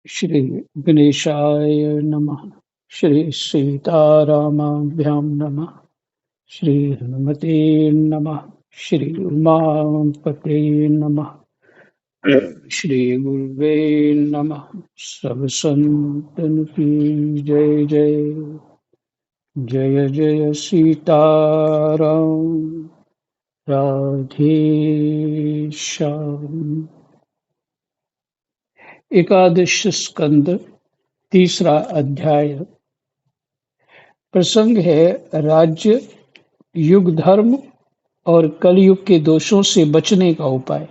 श्री गणेशाय नमः। श्री सीतारामाभ्यां नमः। श्री हनुमते नमः। श्री उमापते नमः। श्री गुरुवे नमः। सब संतन की जय जय। जय जय सीताराम। राधे श्याम। एकादश स्कंद तीसरा अध्याय। प्रसंग है राज्य, युग धर्म और कलयुग के दोषों से बचने का उपाय।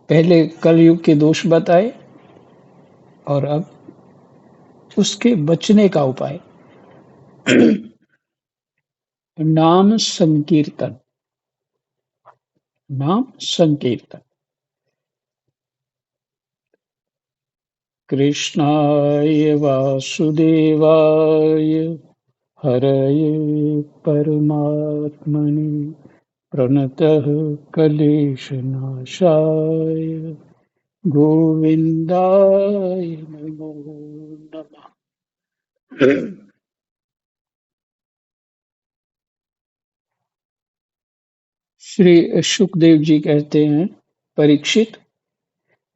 पहले कलयुग के दोष बताए और अब उसके बचने का उपाय। नाम संकीर्तन। नाम संकीर्तन। कृष्णाय वासुदेवाय हरये परमात्मने प्रणतः क्लेशनाशाय गोविंदाय नमो नमः। श्री शुकदेव जी कहते हैं, परीक्षित,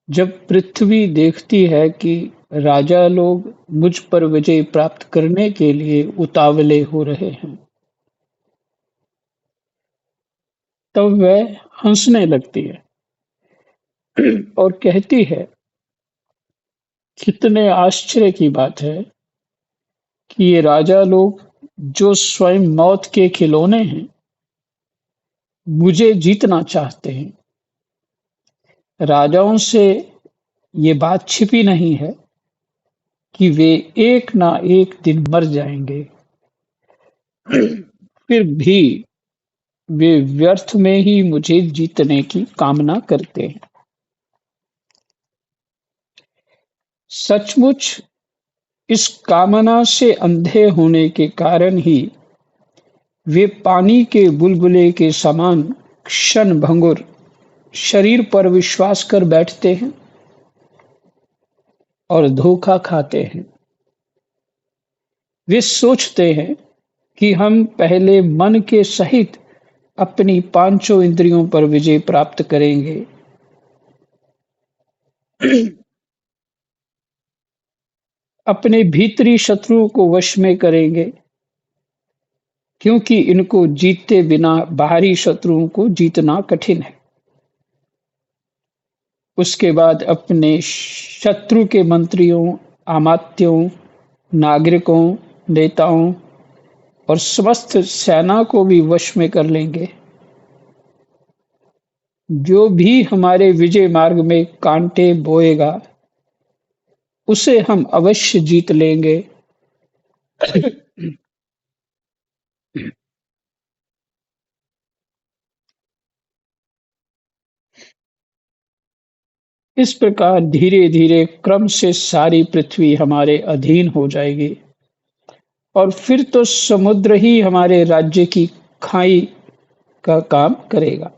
जब पृथ्वी देखती है कि राजा लोग मुझ पर विजय प्राप्त करने के लिए उतावले हो रहे हैं, तब वह हंसने लगती है और कहती है, कितने आश्चर्य की बात है कि ये राजा लोग जो स्वयं मौत के खिलौने हैं, मुझे जीतना चाहते हैं। राजाओं से ये बात छिपी नहीं है कि वे एक ना एक दिन मर जाएंगे, फिर भी वे व्यर्थ में ही मुझे जीतने की कामना करते हैं। सचमुच इस कामना से अंधे होने के कारण ही वे पानी के बुलबुले के समान क्षणभंगुर शरीर पर विश्वास कर बैठते हैं और धोखा खाते हैं। वे सोचते हैं कि हम पहले मन के सहित अपनी पांचों इंद्रियों पर विजय प्राप्त करेंगे, अपने भीतरी शत्रुओं को वश में करेंगे, क्योंकि इनको जीते बिना बाहरी शत्रुओं को जीतना कठिन है। उसके बाद अपने शत्रु के मंत्रियों, अमात्यों, नागरिकों, नेताओं और समस्त सेना को भी वश में कर लेंगे। जो भी हमारे विजय मार्ग में कांटे बोएगा, उसे हम अवश्य जीत लेंगे। इस प्रकार धीरे-धीरे क्रम से सारी पृथ्वी हमारे अधीन हो जाएगी और फिर तो समुद्र ही हमारे राज्य की खाई का काम करेगा।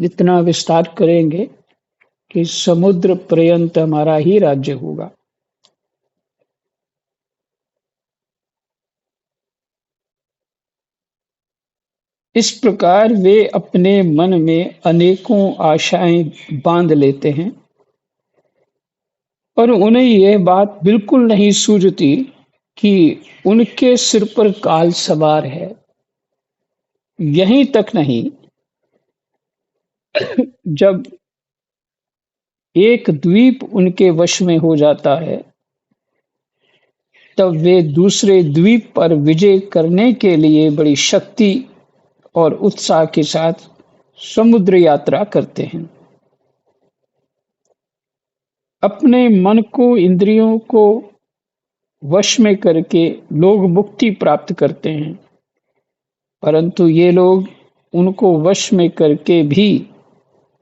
इतना विस्तार करेंगे कि समुद्र पर्यंत हमारा ही राज्य होगा। इस प्रकार वे अपने मन में अनेकों आशाएं बांध लेते हैं और उन्हें यह बात बिल्कुल नहीं सूझती कि उनके सिर पर काल सवार है। यहीं तक नहीं, जब एक द्वीप उनके वश में हो जाता है, तब वे दूसरे द्वीप पर विजय करने के लिए बड़ी शक्ति और उत्साह के साथ समुद्र यात्रा करते हैं। अपने मन को, इंद्रियों को वश में करके लोग मुक्ति प्राप्त करते हैं, परंतु ये लोग उनको वश में करके भी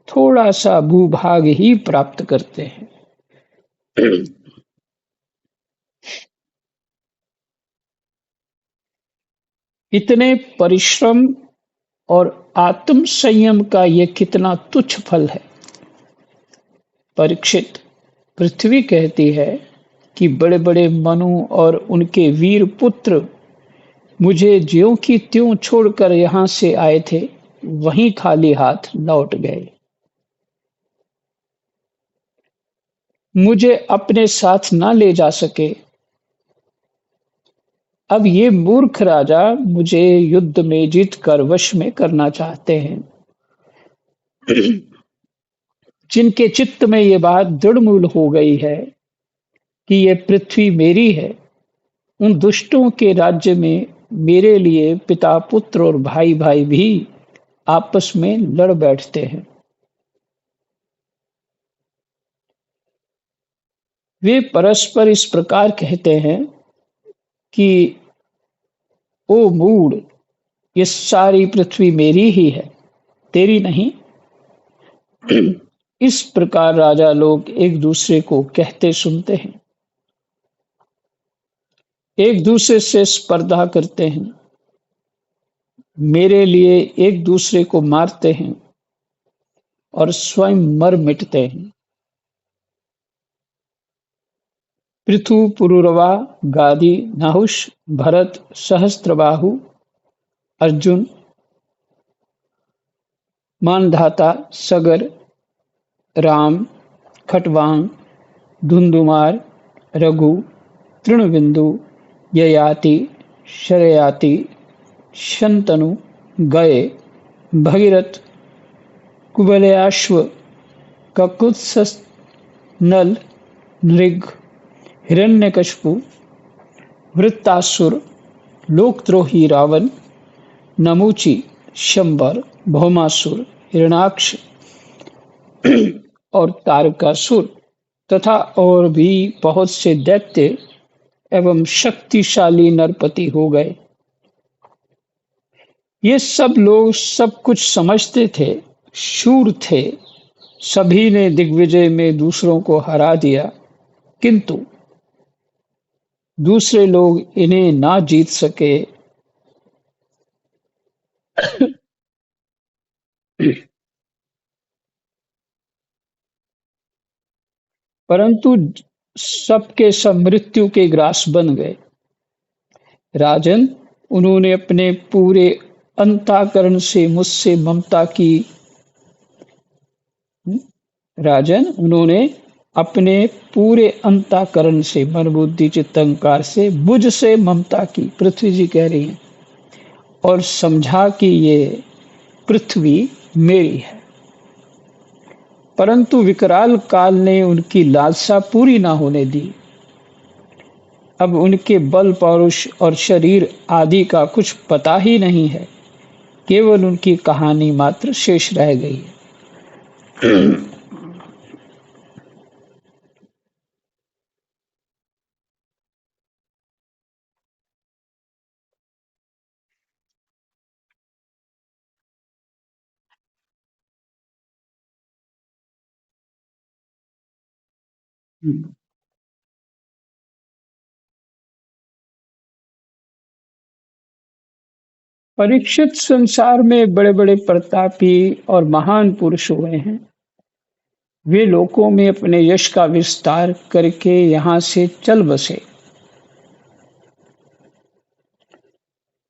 थोड़ा सा भूभाग ही प्राप्त करते हैं। इतने परिश्रम और आत्म संयम का ये कितना तुच्छ फल है। परीक्षित, पृथ्वी कहती है कि बड़े-बड़े मनु और उनके वीर पुत्र मुझे ज्यों की त्यों छोड़कर यहाँ से आए थे, वहीं खाली हाथ लौट गए। मुझे अपने साथ न ले जा सके। अब ये मूर्ख राजा मुझे युद्ध में जीतकर वश में करना चाहते हैं। जिनके चित्त में ये बात दृढ़मूल हो गई है कि ये पृथ्वी मेरी है, उन दुष्टों के राज्य में मेरे लिए पिता पुत्र और भाई भाई भी आपस में लड़ बैठते हैं। वे परस्पर इस प्रकार कहते हैं कि ओ मूढ़, ये सारी पृथ्वी मेरी ही है, तेरी नहीं। इस प्रकार राजा लोग एक दूसरे को कहते सुनते हैं, एक दूसरे से स्पर्धा करते हैं, मेरे लिए एक दूसरे को मारते हैं और स्वयं मर मिटते हैं। पृथु, पुरुरवा, गादी, नहुष, भरत, सहस्त्रबाहु, अर्जुन, मानधाता, सगर, राम, खटवांग, धुंधुमार, रघु, तृणबिंदु, ययाति, शरयाति, शंतनु, गए, भगीरथ, कुबलयाश्व, ककुत्स, नल, नृग, हिरण्यकशिपु, वृत्तासुर, लोकद्रोही रावण, नमूची, शंबर, भौमासुर, हिरणाक्ष और तारकासुर तथा और भी बहुत से दैत्य एवं शक्तिशाली नरपति हो गए। ये सब लोग सब कुछ समझते थे, शूर थे, सभी ने दिग्विजय में दूसरों को हरा दिया, किंतु दूसरे लोग इन्हें ना जीत सके। परंतु सबके सब मृत्यु के ग्रास बन गए। राजन, उन्होंने अपने पूरे अंतःकरण से मुझसे ममता की। राजन, उन्होंने अपने पूरे अंतःकरण से, मन बुद्धि चित्त अहंकार से मुझसे ममता की, पृथ्वी जी कह रही हैं, और समझा कि ये पृथ्वी मेरी है। परंतु विकराल काल ने उनकी लालसा पूरी ना होने दी। अब उनके बल, पौरुष और शरीर आदि का कुछ पता ही नहीं है, केवल उनकी कहानी मात्र शेष रह गई है। परीक्षित, संसार में बड़े-बड़े प्रतापी और महान पुरुष हुए हैं। वे लोकों में अपने यश का विस्तार करके यहाँ से चल बसे।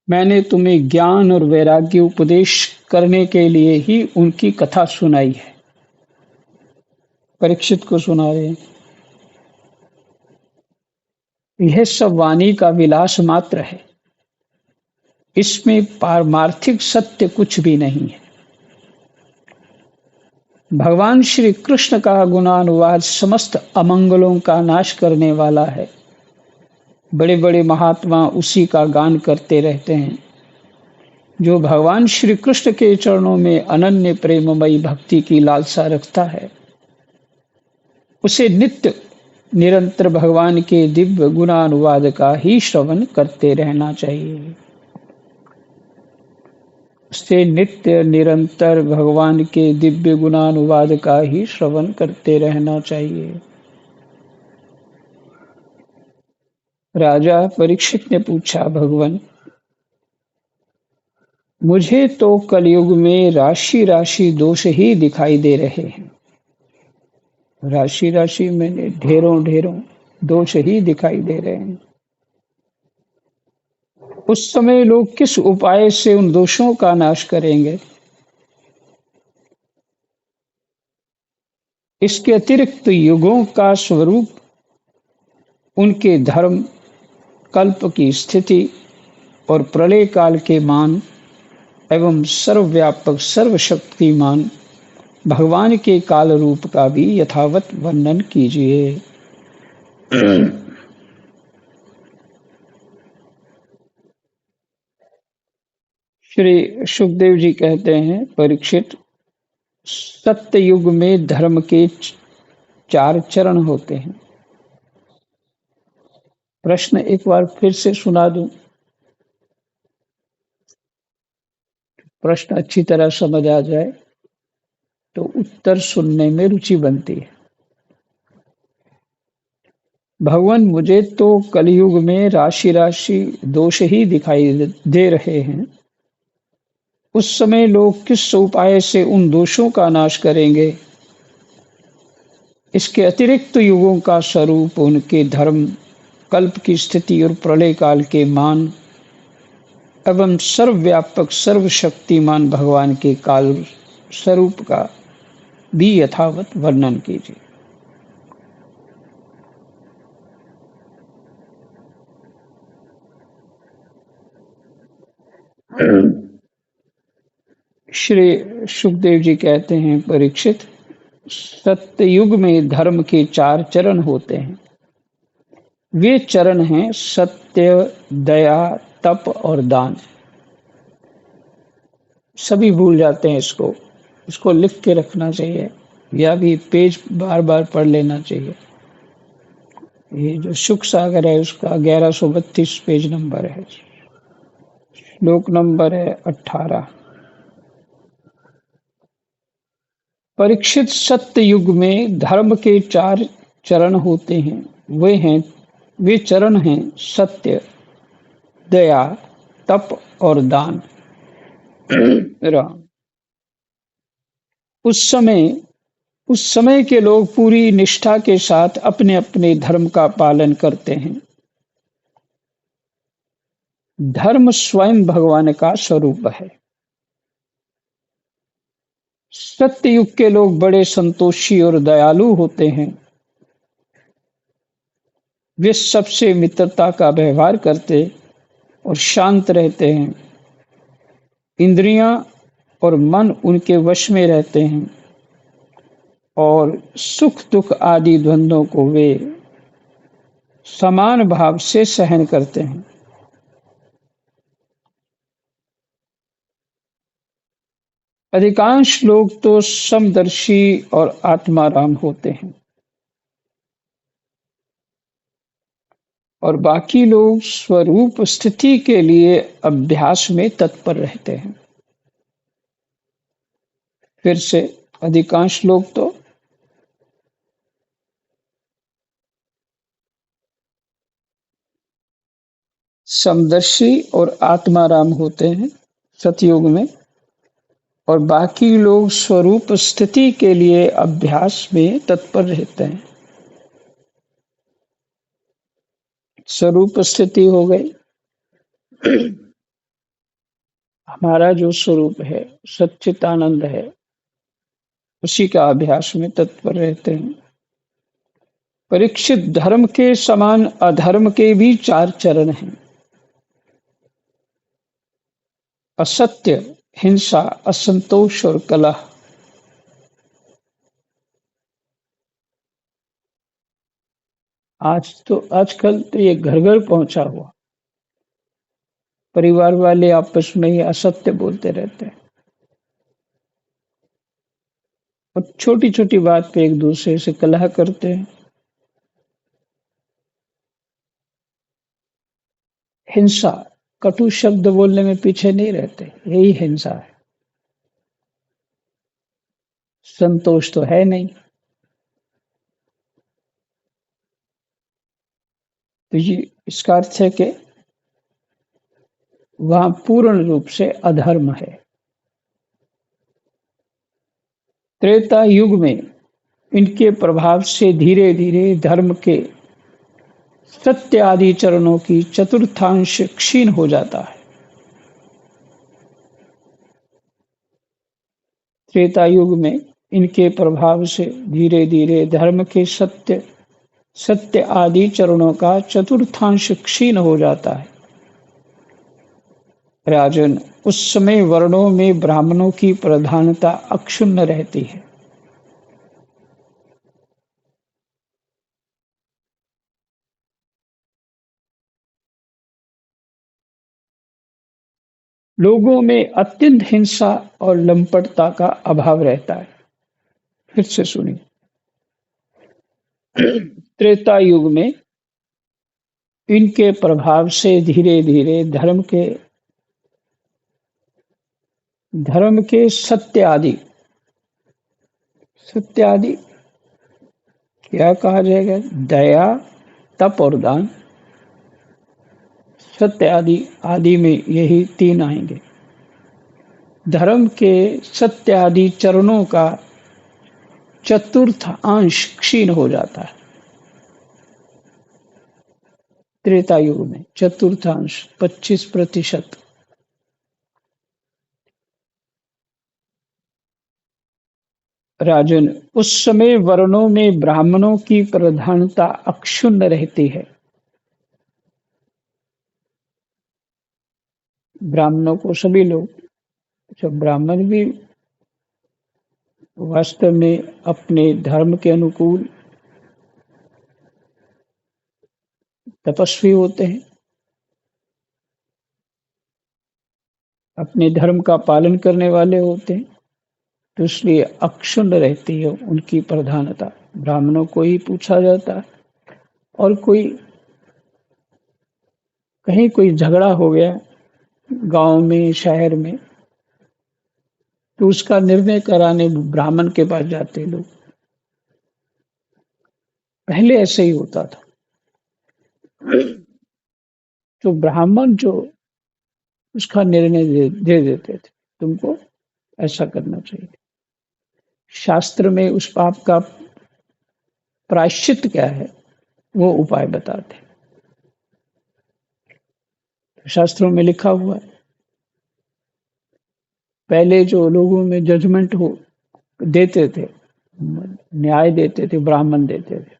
मैंने तुम्हें ज्ञान और वैराग्य उपदेश करने के लिए ही उनकी कथा सुनाई है। परीक्षित को सुना रहे हैं। यह सब वाणी का विलास मात्र है, इसमें पारमार्थिक सत्य कुछ भी नहीं है। भगवान श्री कृष्ण का गुणानुवाद समस्त अमंगलों का नाश करने वाला है। बड़े बड़े महात्मा उसी का गान करते रहते हैं। जो भगवान श्री कृष्ण के चरणों में अनन्य प्रेममयी भक्ति की लालसा रखता है, उसे नित्य निरंतर भगवान के दिव्य गुणानुवाद का ही श्रवण करते रहना चाहिए। उसे नित्य निरंतर भगवान के दिव्य गुणानुवाद का ही श्रवण करते रहना चाहिए। राजा परीक्षित ने पूछा, भगवान, मुझे तो कलयुग में राशि राशि दोष ही दिखाई दे रहे हैं। राशि राशि मैंने ढेरों ढेरों दोष ही दिखाई दे रहे हैं। उस समय लोग किस उपाय से उन दोषों का नाश करेंगे? इसके अतिरिक्त युगों का स्वरूप, उनके धर्म, कल्प की स्थिति और प्रलय काल के मान एवं सर्वव्यापक सर्वशक्तिमान भगवान के काल रूप का भी यथावत वर्णन कीजिए। श्री सुखदेव जी कहते हैं, परीक्षित, सत्य युग में धर्म के चार चरण होते हैं। प्रश्न एक बार फिर से सुना दूं, प्रश्न अच्छी तरह समझ आ जाए तो उत्तर सुनने में रुचि बनती है। भगवान, मुझे तो कलयुग में राशि राशि दोष ही दिखाई दे रहे हैं। उस समय लोग किस उपाय से उन दोषों का नाश करेंगे? इसके अतिरिक्त युगों का स्वरूप, उनके धर्म, कल्प की स्थिति और प्रलय काल के मान एवं सर्वव्यापक सर्वशक्तिमान भगवान के काल स्वरूप का भी यथावत वर्णन कीजिए। श्री सुखदेव जी कहते हैं, परीक्षित, सत्ययुग में धर्म के चार चरण होते हैं। वे चरण हैं सत्य, दया, तप और दान। सभी भूल जाते हैं इसको। इसको लिख के रखना चाहिए या भी पेज बार बार पढ़ लेना चाहिए। ये जो सुख सागर है उसका 1132 पेज नंबर है, श्लोक नंबर है 18। परीक्षित, सत्य युग में धर्म के चार चरण होते हैं। वे चरण हैं सत्य, दया, तप और दान। राम, उस समय उस समय के लोग पूरी निष्ठा के साथ अपने अपने धर्म का पालन करते हैं। धर्म स्वयं भगवान का स्वरूप है। सत्य युग के लोग बड़े संतोषी और दयालु होते हैं। वे सबसे मित्रता का व्यवहार करते और शांत रहते हैं। इंद्रियां और मन उनके वश में रहते हैं और सुख दुख आदि द्वंद्वों को वे समान भाव से सहन करते हैं। अधिकांश लोग तो समदर्शी और आत्माराम होते हैं और बाकी लोग स्वरूप स्थिति के लिए अभ्यास में तत्पर रहते हैं। फिर से, अधिकांश लोग तो समदर्शी और आत्माराम होते हैं सतयुग में, और बाकी लोग स्वरूप स्थिति के लिए अभ्यास में तत्पर रहते हैं। स्वरूप स्थिति हो गई, हमारा जो स्वरूप है सच्चिदानंद है, उसी का अभ्यास में तत्पर रहते हैं। परीक्षित, धर्म के समान अधर्म के भी चार चरण हैं। असत्य, हिंसा, असंतोष और कलह। आजकल तो ये घर घर पहुंचा हुआ। परिवार वाले आपस में ही असत्य बोलते रहते हैं और छोटी छोटी बात पे एक दूसरे से कलह करते हैं। हिंसा, कटु शब्द बोलने में पीछे नहीं रहते, यही हिंसा है। संतोष तो है नहीं। तो ये इसका अर्थ है कि वहाँ पूर्ण रूप से अधर्म है। त्रेता युग में इनके प्रभाव से धीरे-धीरे धर्म के सत्य आदि चरणों की चतुर्थांश क्षीण हो जाता है। त्रेता युग में इनके प्रभाव से धीरे-धीरे धर्म के सत्य सत्य आदि चरणों का चतुर्थांश क्षीण हो जाता है। राजन, उस समय वर्णों में ब्राह्मणों की प्रधानता अक्षुण्ण रहती है। लोगों में अत्यंत हिंसा और लंपटता का अभाव रहता है। फिर से सुनिए। त्रेता युग में इनके प्रभाव से धीरे-धीरे धर्म के सत्य आदि क्या कहा जाएगा? दया, तप और दान। सत्य आदि आदि में यही तीन आएंगे। धर्म के सत्य आदि चरणों का चतुर्थ अंश क्षीण हो जाता है। त्रेता युग में चतुर्थांश 25%। राजन, उस समय वर्णों में ब्राह्मणों की प्रधानता अक्षुण्ण रहती है। ब्राह्मणों को सभी लोग, अच्छा, ब्राह्मण भी वास्तव में अपने धर्म के अनुकूल तपस्वी होते हैं, अपने धर्म का पालन करने वाले होते हैं, तो इसलिए अक्षुण्ण रहती है उनकी प्रधानता। ब्राह्मणों को ही पूछा जाता है, और कहीं कोई झगड़ा हो गया गांव में, शहर में, तो उसका निर्णय कराने ब्राह्मण के पास जाते लोग। पहले ऐसे ही होता था। तो ब्राह्मण जो उसका निर्णय दे देते थे, तुमको ऐसा करना चाहिए। शास्त्र में उस पाप का प्रायश्चित क्या है, वो उपाय बताते हैं। शास्त्रों में लिखा हुआ है। पहले जो लोगों में जजमेंट हो देते थे, न्याय देते थे, ब्राह्मण देते थे।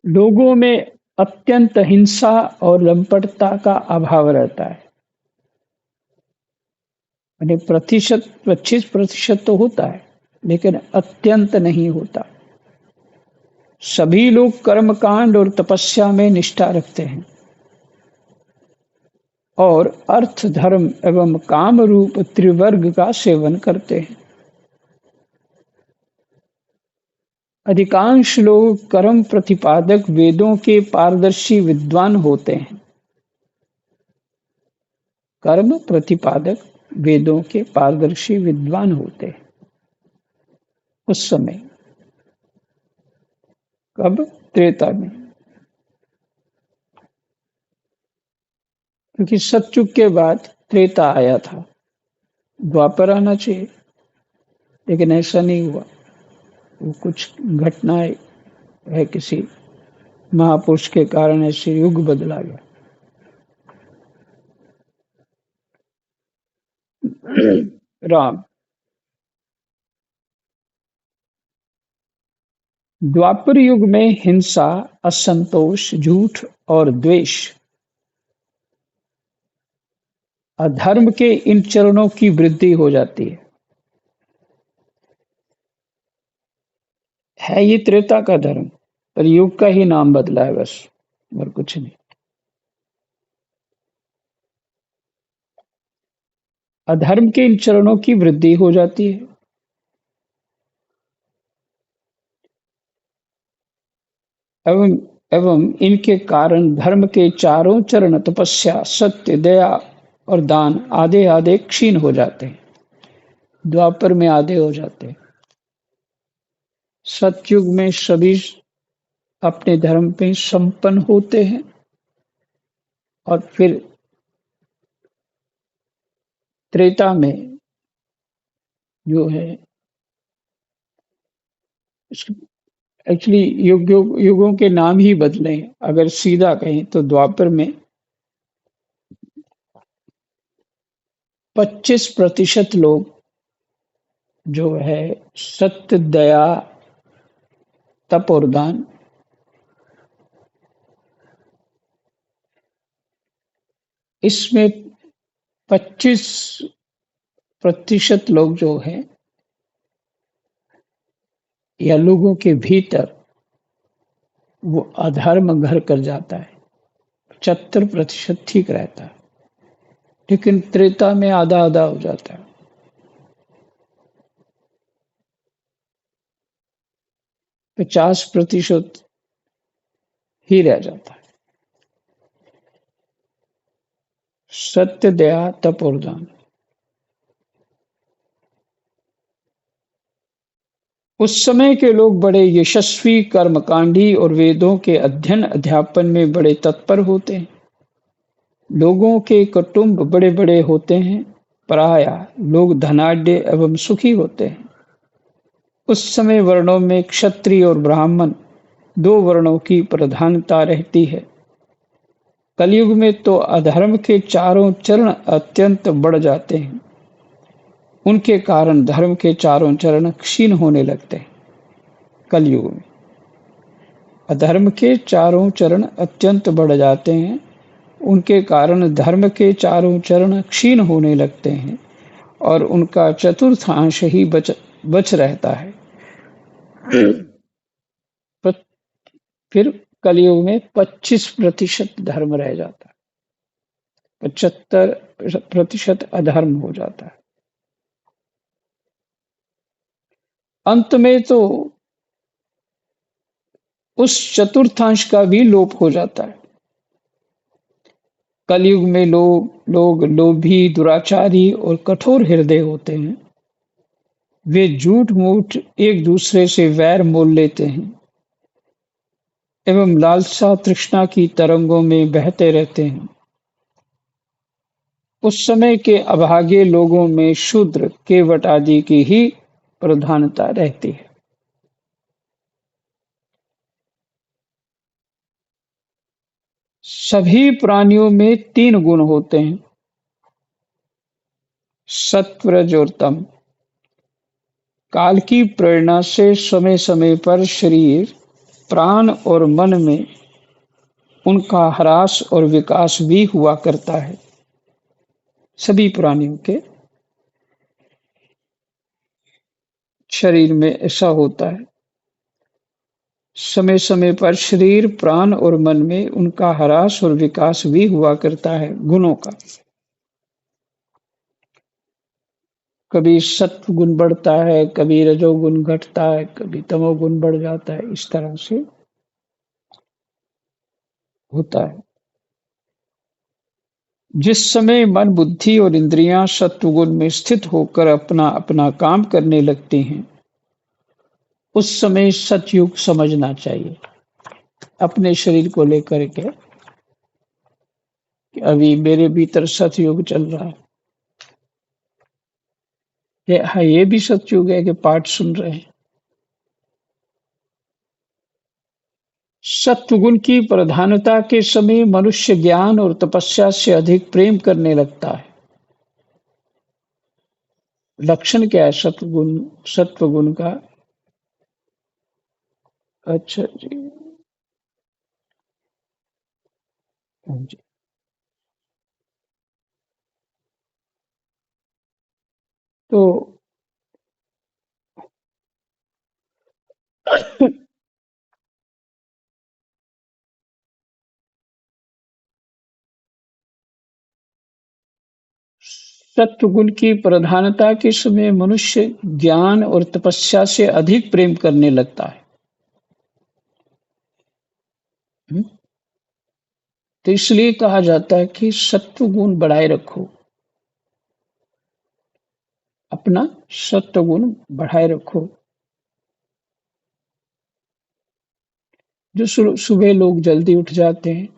लोगों में अत्यंत हिंसा और लंपटता का अभाव रहता है। यानी प्रतिशत 25% तो होता है, लेकिन अत्यंत नहीं होता। सभी लोग कर्मकांड और तपस्या में निष्ठा रखते हैं और अर्थ, धर्म एवं काम रूप त्रिवर्ग का सेवन करते हैं। अधिकांश लोग कर्म प्रतिपादक वेदों के पारदर्शी विद्वान होते हैं। कर्म प्रतिपादक वेदों के पारदर्शी विद्वान होते हैं उस समय। कब? त्रेता में। क्योंकि सतयुग के बाद त्रेता आया था, द्वापर आना चाहिए, लेकिन ऐसा नहीं हुआ। वो कुछ घटनाएं है, किसी महापुरुष के कारण ऐसे युग बदला गया। राम, द्वापर युग में हिंसा, असंतोष, झूठ और द्वेष, अधर्म के इन चरणों की वृद्धि हो जाती है। ये त्रेता का धर्म, पर युग का ही नाम बदला है बस, और कुछ नहीं। अधर्म के इन चरणों की वृद्धि हो जाती है। एवं एवं इनके कारण धर्म के चारों चरण, तपस्या, सत्य, दया और दान आधे आधे क्षीण हो जाते हैं। द्वापर में आधे हो जाते हैं। सतयुग में सभी अपने धर्म पे संपन्न होते हैं और फिर त्रेता में जो है एक्चुअली युगों के नाम ही बदले हैं। अगर सीधा कहें तो द्वापर में 25% लोग जो है सत्य, दया, तप और दान, इसमें 25% लोग जो है या लोगों के भीतर वो अधर्म घर कर जाता है। 75% ठीक रहता है, लेकिन त्रेता में आधा आधा हो जाता है। 50% ही रह जाता है। सत्य, दया, तप और दान। उस समय के लोग बड़े यशस्वी, कर्मकांडी और वेदों के अध्ययन अध्यापन में बड़े तत्पर होते हैं। लोगों के कुटुंब बड़े बड़े होते हैं, प्रायः लोग धनाढ्य एवं सुखी होते हैं। उस समय वर्णों में क्षत्रिय और ब्राह्मण 2 वर्णों की प्रधानता रहती है। कलयुग में तो अधर्म के चारों चरण अत्यंत बढ़ जाते हैं। उनके कारण धर्म के चारों चरण क्षीण होने लगते हैं। कलयुग में अधर्म के चारों चरण अत्यंत बढ़ जाते हैं। उनके कारण धर्म के चारों चरण क्षीण होने लगते हैं और उनका चतुर्थांश ही बच रहता है। फिर कलयुग में 25% धर्म रह जाता है, 75% अधर्म हो जाता है। अंत में तो उस चतुर्थांश का भी लोप हो जाता है। कलयुग में लोग लोभी, दुराचारी और कठोर हृदय होते हैं। वे झूठ मूठ एक दूसरे से वैर मोल लेते हैं एवं लालसा तृष्णा की तरंगों में बहते रहते हैं। उस समय के अभागे लोगों में शूद्र, केवट आदि की ही प्रधानता रहती है। सभी प्राणियों में 3 गुण होते हैं, सत्व, रज और तम। काल की प्रेरणा से समय समय पर शरीर, प्राण और मन में उनका ह्रास और विकास भी हुआ करता है। सभी प्राणियों के शरीर में ऐसा होता है। समय समय पर शरीर, प्राण और मन में उनका ह्रास और विकास भी हुआ करता है गुणों का। कभी सत्व गुण बढ़ता है, कभी रजोगुण घटता है, कभी तमोगुण बढ़ जाता है। इस तरह से होता है। जिस समय मन, बुद्धि और इंद्रियां सत्वगुण में स्थित होकर अपना अपना काम करने लगती हैं, उस समय सतयुग समझना चाहिए। अपने शरीर को लेकर के कि अभी मेरे भीतर सतयुग चल रहा है। हाँ, ये भी सतयुग है कि पाठ सुन रहे हैं। सत्वगुण की प्रधानता के समय मनुष्य ज्ञान और तपस्या से अधिक प्रेम करने लगता है। लक्षण क्या है सत्वगुण का? अच्छा जी। हाँ जी। तो सत्वगुण की प्रधानता के समय मनुष्य ज्ञान और तपस्या से अधिक प्रेम करने लगता है। हम्म? तो इसलिए कहा जाता है कि सत्वगुण बढ़ाए रखो, अपना सत्वगुण बढ़ाए रखो। जो सुबह लोग जल्दी उठ जाते हैं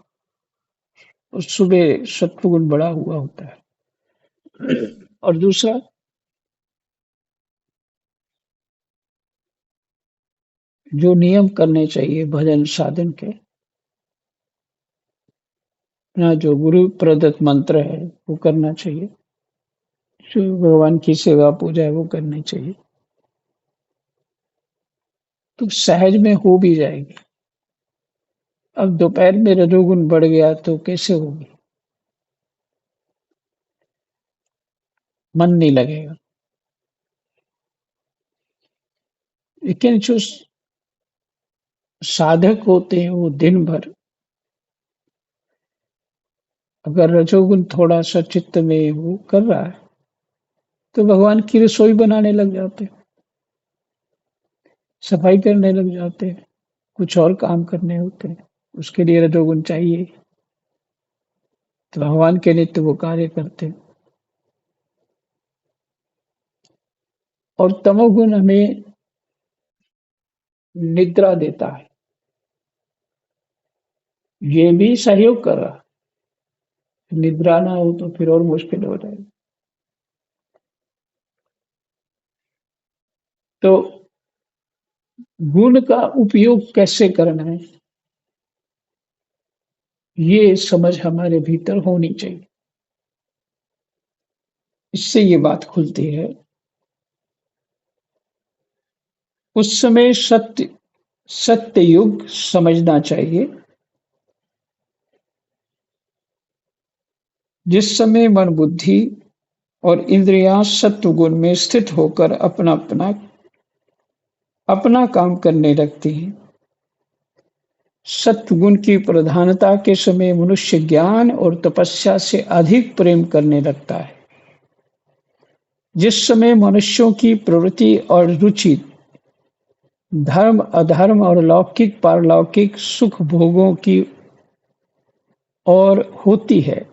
और सुबह सत्वगुण बढ़ा हुआ होता है। और दूसरा, जो नियम करने चाहिए भजन साधन के, अपना जो गुरु प्रदत्त मंत्र है वो करना चाहिए, जो भगवान की सेवा पूजा है वो करनी चाहिए, तो सहज में हो भी जाएगी। अब दोपहर में रजोगुण बढ़ गया तो कैसे होगी? मन नहीं लगेगा। लेकिन जो साधक होते हैं वो दिन भर, अगर रजोगुण थोड़ा सा चित्त में वो कर रहा है तो भगवान की रसोई बनाने लग जाते हैं, सफाई करने लग जाते हैं, कुछ और काम करने होते हैं, उसके लिए रजोगुण चाहिए, तो भगवान के नित्य वो कार्य करते हैं। और तमोगुण हमें निद्रा देता है, ये भी सहयोग कर रहा है। निद्रा ना हो तो फिर और मुश्किल हो जाएगी। तो गुण का उपयोग कैसे करना है, ये समझ हमारे भीतर होनी चाहिए। इससे ये बात खुलती है। उस समय सत्य युग समझना चाहिए, जिस समय मन बुद्धि और इंद्रियां सत्व गुण में स्थित होकर अपना काम करने लगती हैं। सत्व गुण की प्रधानता के समय मनुष्य ज्ञान और तपस्या से अधिक प्रेम करने लगता है। जिस समय मनुष्यों की प्रवृत्ति और रुचि धर्म अधर्म और लौकिक पारलौकिक सुख भोगों की ओर होती है,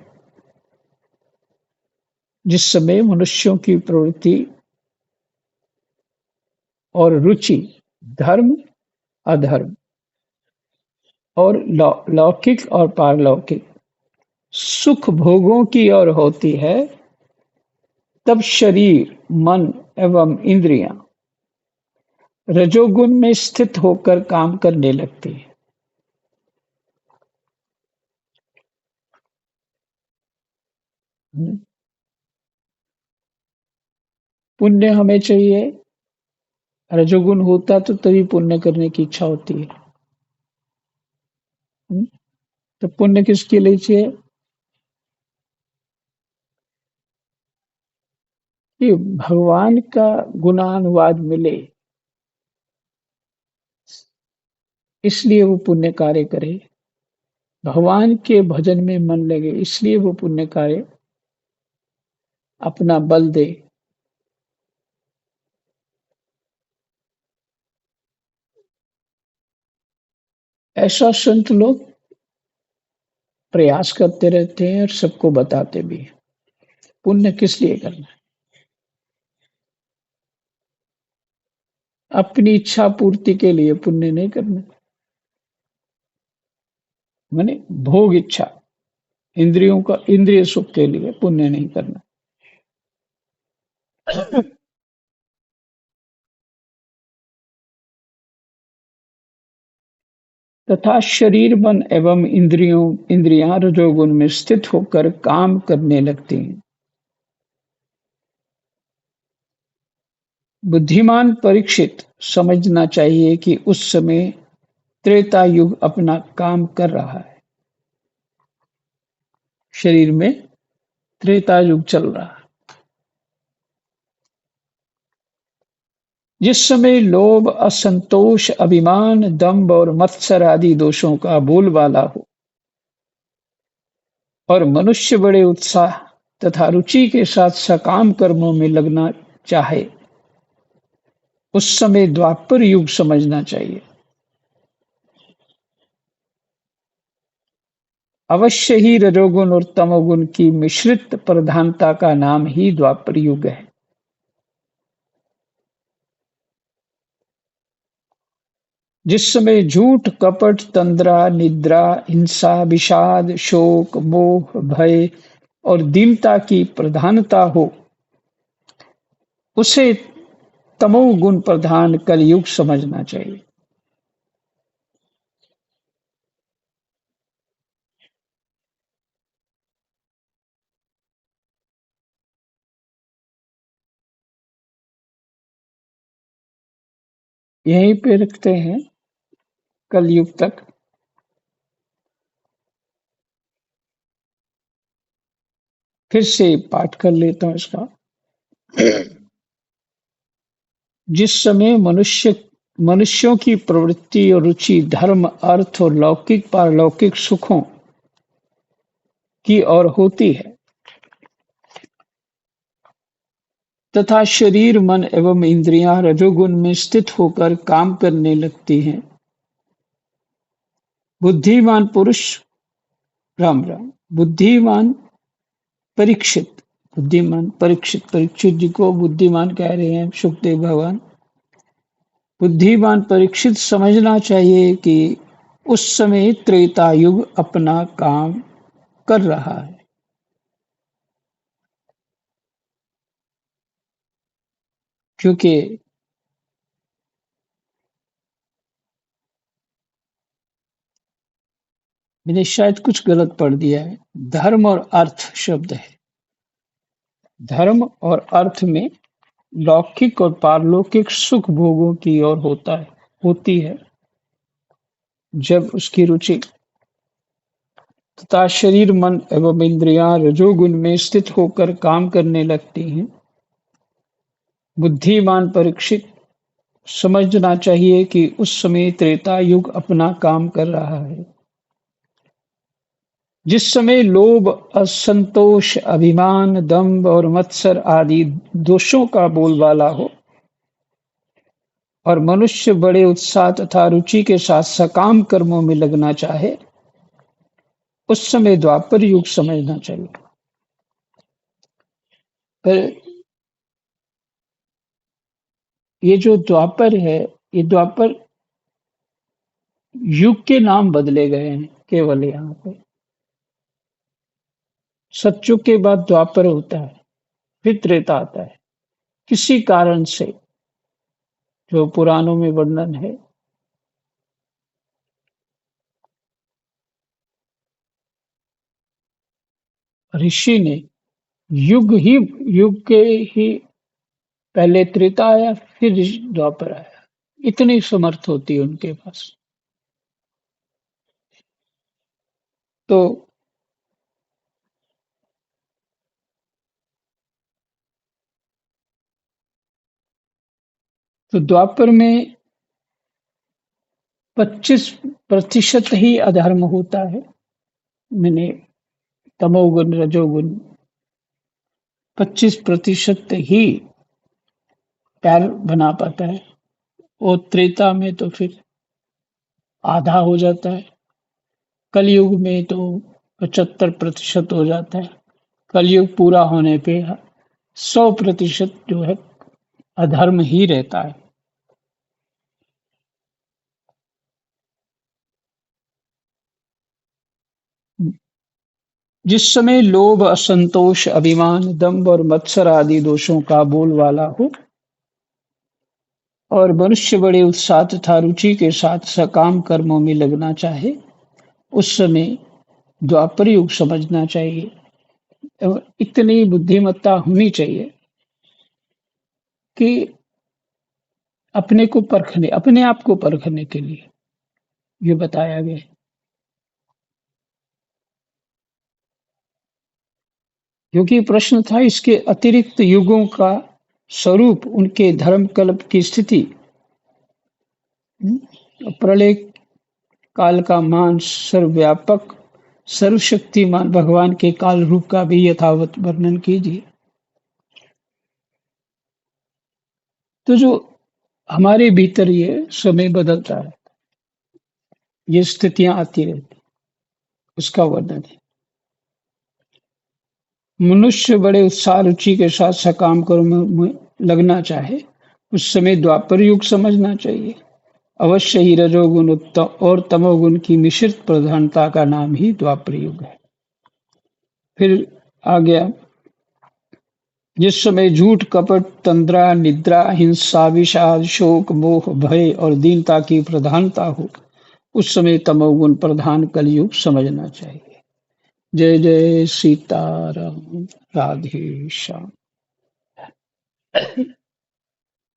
जिस समय मनुष्यों की प्रवृत्ति और रुचि धर्म अधर्म और लौकिक और पारलौकिक सुख भोगों की ओर होती है, तब शरीर मन एवं इंद्रियां रजोगुण में स्थित होकर काम करने लगती है। पुण्य हमें चाहिए, रजोगुण होता तो तभी पुण्य करने की इच्छा होती है। तो पुण्य किसके लिए चाहिए? कि भगवान का गुणानुवाद मिले, इसलिए वो पुण्य कार्य करे। भगवान के भजन में मन लगे, इसलिए वो पुण्य कार्य अपना बल दे। ऐसा संत लोग प्रयास करते रहते हैं और सबको बताते भी हैं। पुण्य किस लिए करना है? अपनी इच्छा पूर्ति के लिए पुण्य नहीं करना, माने भोग इच्छा, इंद्रियों का इंद्रिय सुख के लिए पुण्य नहीं करना। तथा शरीर मन एवं इंद्रियां रजोगुण में स्थित होकर काम करने लगती हैं। बुद्धिमान परीक्षित समझना चाहिए कि उस समय त्रेता युग अपना काम कर रहा है। शरीर में त्रेता युग चल रहा है, जिस समय लोभ असंतोष अभिमान दंभ और मत्सर आदि दोषों का बोलबाला हो और मनुष्य बड़े उत्साह तथा रुचि के साथ सकाम कर्मों में लगना चाहे, उस समय द्वापर युग समझना चाहिए। अवश्य ही रजोगुण और तमोगुण की मिश्रित प्रधानता का नाम ही द्वापर युग है। जिस समय झूठ, कपट, तंद्रा, निद्रा, हिंसा, विषाद, शोक, मोह, भय और दीनता की प्रधानता हो, उसे तमोगुण प्रधान कलयुग समझना चाहिए। यहीं पे रखते हैं कलयुग तक। फिर से पाठ कर लेता हूँ इसका। जिस समय मनुष्यों की प्रवृत्ति और रुचि धर्म, अर्थ और लौकिक पारलौकिक सुखों की ओर होती है तथा शरीर, मन एवं इंद्रियां रजोगुण में स्थित होकर काम करने लगती हैं, बुद्धिमान पुरुष राम राम बुद्धिमान परीक्षित परीक्षित जी को बुद्धिमान कह रहे हैं सुखदेव भगवान। बुद्धिमान परीक्षित समझना चाहिए कि उस समय त्रेता युग अपना काम कर रहा है, क्योंकि मैंने शायद कुछ गलत पढ़ दिया है। धर्म और अर्थ शब्द है। धर्म और अर्थ में लौकिक और पारलौकिक सुख भोगों की ओर होती है जब उसकी रुचि तथा शरीर, मन एवं इंद्रियां रजोगुण में स्थित होकर काम करने लगती हैं। बुद्धिमान परीक्षित समझना चाहिए कि उस समय त्रेता युग अपना काम कर रहा है, जिस समय लोभ, असंतोष, अभिमान, दंभ और मत्सर आदि दोषों का बोलबाला हो और मनुष्य बड़े उत्साह तथा रुचि के साथ सकाम कर्मों में लगना चाहे, उस समय द्वापर युग समझना चाहिए। पर ये जो द्वापर है, ये द्वापर युग के नाम बदले गए हैं केवल यहाँ पे। सतयुग के बाद द्वापर होता है, फिर त्रेता आता है। किसी कारण से जो पुराणों में वर्णन है, ऋषि ने युग के ही पहले त्रेता आया, फिर द्वापर आया। इतनी समर्थ होती है उनके पास। तो द्वापर में 25% ही अधर्म होता है। मैंने तमोगुण, रजोगुण 25% ही पैर बना पाता है, और त्रेता में तो फिर आधा हो जाता है। कलयुग में तो 75% हो जाता है। कलयुग पूरा होने पे 100% जो है अधर्म ही रहता है। जिस समय लोभ, असंतोष, अभिमान, दंभ और मत्सर आदि दोषों का बोलबाला हो और मनुष्य बड़े उत्साह तथा रुचि के साथ सकाम कर्मों में लगना चाहे, उस समय द्वापर युग समझना चाहिए। और इतनी बुद्धिमत्ता होनी चाहिए कि अपने आप को परखने के लिए ये बताया गया है। क्योंकि प्रश्न था इसके अतिरिक्त युगों का स्वरूप, उनके धर्म कल्प की स्थिति, प्रलय काल का मान, सर्वव्यापक सर्वशक्तिमान भगवान के काल रूप का भी यथावत वर्णन कीजिए। तो जो हमारे भीतर ये समय बदलता है, ये स्थितियां आती रहती, उसका वर्णन है। मनुष्य बड़े उत्साह रुचि के साथ सकाम कर्म में लगना चाहे, उस समय द्वापर युग समझना चाहिए। अवश्य ही रजोगुण और तमोगुण की मिश्रित प्रधानता का नाम ही द्वापर युग है। फिर आ गया, जिस समय झूठ, कपट, तंद्रा, निद्रा, हिंसा, विषाद, शोक, मोह, भय और दीनता की प्रधानता हो, उस समय तमोगुण प्रधान कलयुग समझना चाहिए। जय जय सीताराम। राधे श्याम।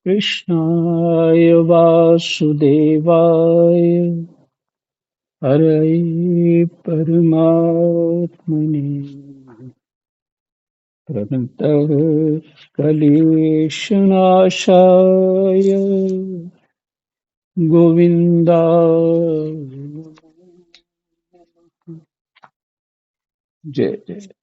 कृष्णाय वासुदेवाय हरये परमात्मने प्रणतः क्लेशनाशाय गोविन्दाय नमः। जय जय।